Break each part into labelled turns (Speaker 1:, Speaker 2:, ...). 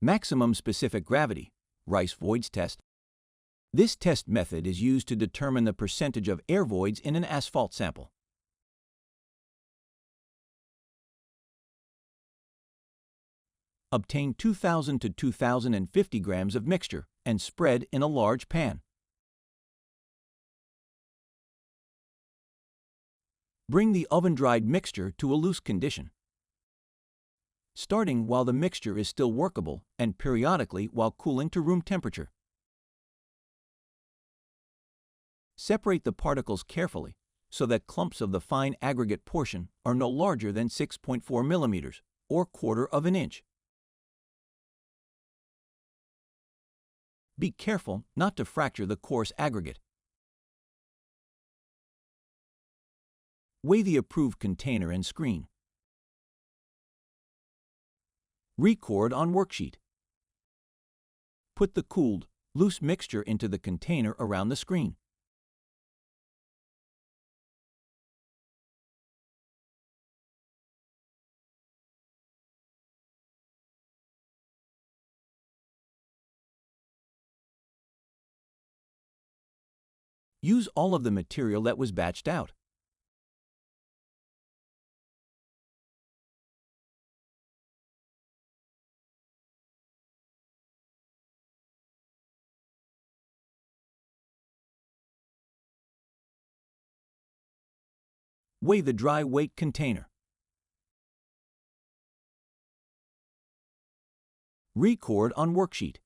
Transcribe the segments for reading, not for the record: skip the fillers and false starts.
Speaker 1: Maximum specific gravity, Rice voids test. This test method is used to determine the percentage of air voids in an asphalt sample. Obtain 2,000 to 2,050 grams of mixture and spread in a large pan. Bring the oven-dried mixture to a loose condition, starting while the mixture is still workable and periodically while cooling to room temperature. Separate the particles carefully so that clumps of the fine aggregate portion are no larger than 6.4 millimeters or 1/4 of an inch. Be careful not to fracture the coarse aggregate. Weigh the approved container and screen. Record on worksheet. Put the cooled, loose mixture into the container around the screen. Use all of the material that was batched out. Weigh the dry weight container. Record on worksheet.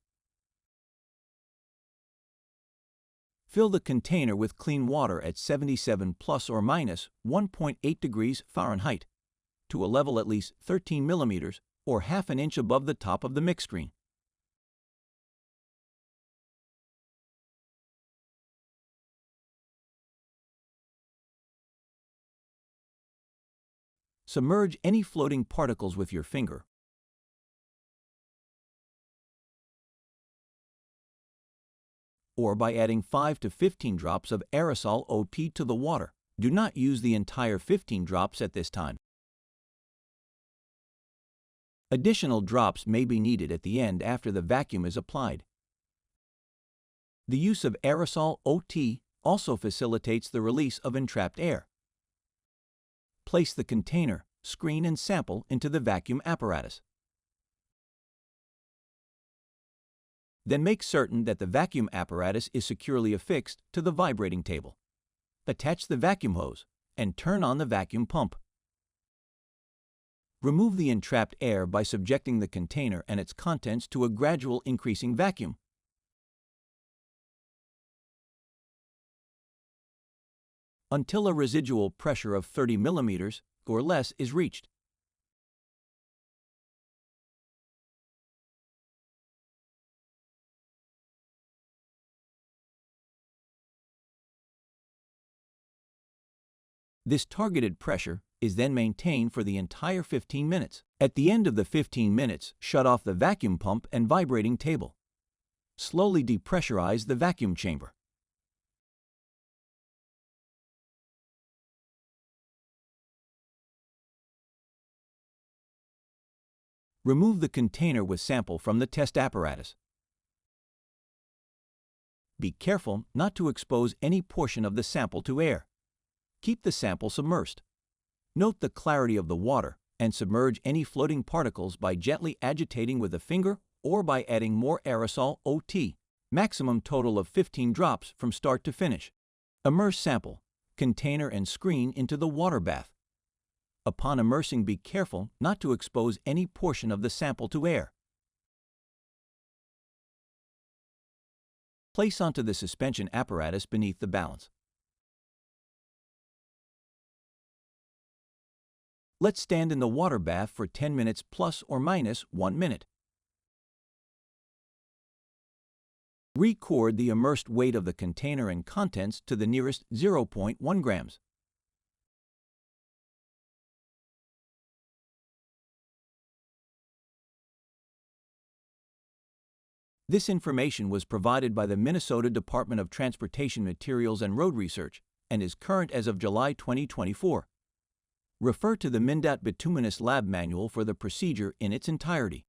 Speaker 1: Fill the container with clean water at 77 plus or minus 1.8 degrees Fahrenheit to a level at least 13 millimeters or half an inch above the top of the mix screen. Submerge any floating particles with your finger or by adding 5 to 15 drops of aerosol OP to the water. Do not use the entire 15 drops at this time. Additional drops may be needed at the end after the vacuum is applied. The use of aerosol OT also facilitates the release of entrapped air. Place the container, screen, and sample into the vacuum apparatus. Then make certain that the vacuum apparatus is securely affixed to the vibrating table. Attach the vacuum hose and turn on the vacuum pump. Remove the entrapped air by subjecting the container and its contents to a gradual increasing vacuum. Until a residual pressure of 30 millimeters or less is reached. This targeted pressure is then maintained for the entire 15 minutes. At the end of the 15 minutes, shut off the vacuum pump and vibrating table. Slowly depressurize the vacuum chamber. Remove the container with sample from the test apparatus. Be careful not to expose any portion of the sample to air. Keep the sample submersed. Note the clarity of the water and submerge any floating particles by gently agitating with a finger or by adding more aerosol OT. Maximum total of 15 drops from start to finish. Immerse sample, container, and screen into the water bath. Upon immersing, be careful not to expose any portion of the sample to air. Place onto the suspension apparatus beneath the balance. Let stand in the water bath for 10 minutes plus or minus 1 minute. Record the immersed weight of the container and contents to the nearest 0.1 grams. This information was provided by the Minnesota Department of Transportation Materials and Road Research and is current as of July 2024. Refer to the MnDOT Bituminous Lab Manual for the procedure in its entirety.